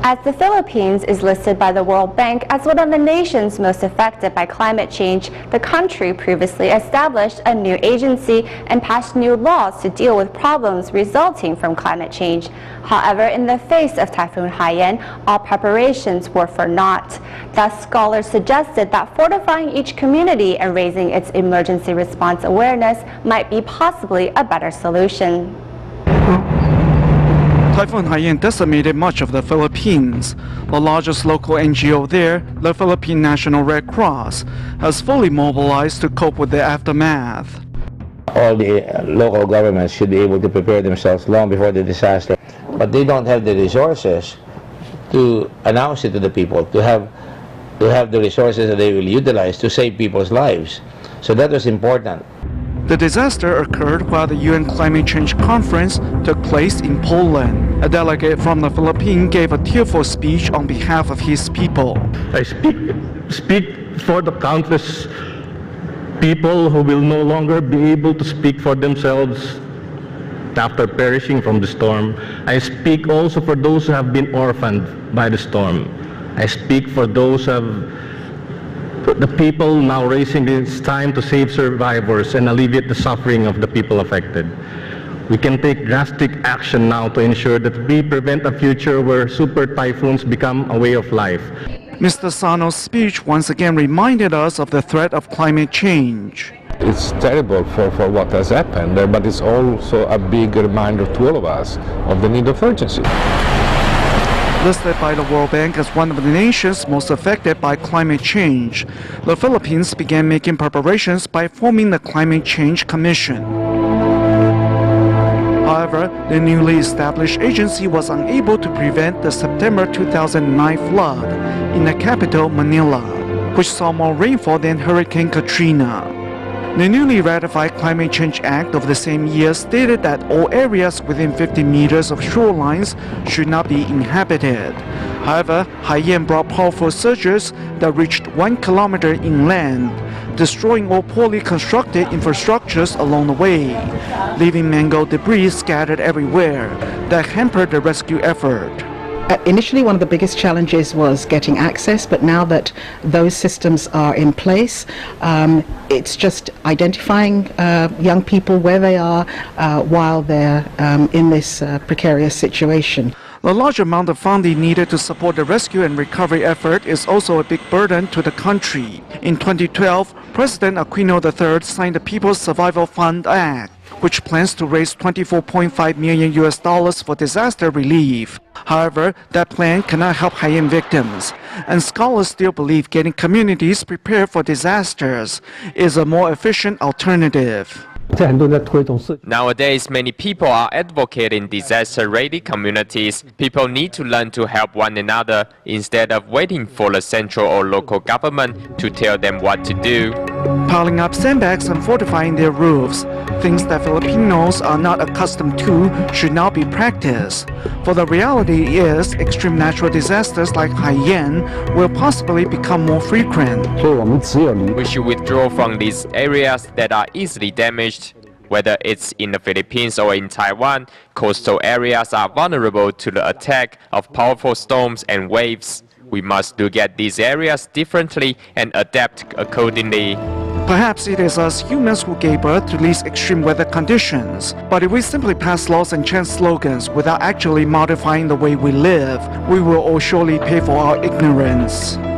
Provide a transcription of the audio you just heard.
As the Philippines is listed by the World Bank as one of the nations most affected by climate change, the country previously established a new agency and passed new laws to deal with problems resulting from climate change. However, in the face of Typhoon Haiyan, all preparations were for naught. Thus, scholars suggested that fortifying each community and raising its emergency response awareness might be possibly a better solution. Typhoon Haiyan decimated much of the Philippines. The largest local NGO there, the Philippine National Red Cross, has fully mobilized to cope with the aftermath. All the local governments should be able to prepare themselves long before the disaster, but they don't have the resources to announce it to the people, to have the resources that they will utilize to save people's lives. So that was important. The disaster occurred while the UN Climate Change Conference took place in Poland. A delegate from the Philippines gave a tearful speech on behalf of his people. I speak for the countless people who will no longer be able to speak for themselves after perishing from the storm. I speak also for those who have been orphaned by the storm. I speak for those the people now raising this time to save survivors and alleviate the suffering of the people affected. We can take drastic action now to ensure that we prevent a future where super typhoons become a way of life. Mr. Sano's speech once again reminded us of the threat of climate change. It's terrible for what has happened, but it's also a big reminder to all of us of the need of urgency. Listed by the World Bank as one of the nations most affected by climate change, the Philippines began making preparations by forming the Climate Change Commission. However, the newly established agency was unable to prevent the September 2009 flood in the capital, Manila, which saw more rainfall than Hurricane Katrina. The newly ratified Climate Change Act of the same year stated that all areas within 50 meters of shorelines should not be inhabited. However, Haiyan brought powerful surges that reached 1 kilometer inland, destroying all poorly constructed infrastructures along the way, leaving mangrove debris scattered everywhere that hampered the rescue effort. Initially, one of the biggest challenges was getting access, but now that those systems are in place, it's just identifying young people where they are while they're in this precarious situation. The large amount of funding needed to support the rescue and recovery effort is also a big burden to the country. In 2012, President Aquino III signed the People's Survival Fund Act, which plans to raise $24.5 million for disaster relief. However, that plan cannot help Haiyan victims, and scholars still believe getting communities prepared for disasters is a more efficient alternative. Nowadays, many people are advocating disaster-ready communities. People need to learn to help one another instead of waiting for the central or local government to tell them what to do. Piling up sandbags and fortifying their roofs, things that Filipinos are not accustomed to, should not be practiced. For the reality is, extreme natural disasters like Haiyan will possibly become more frequent. We should withdraw from these areas that are easily damaged. Whether it's in the Philippines or in Taiwan, coastal areas are vulnerable to the attack of powerful storms and waves. We must look at these areas differently and adapt accordingly. Perhaps it is us humans who gave birth to these extreme weather conditions. But if we simply pass laws and chant slogans without actually modifying the way we live, we will all surely pay for our ignorance.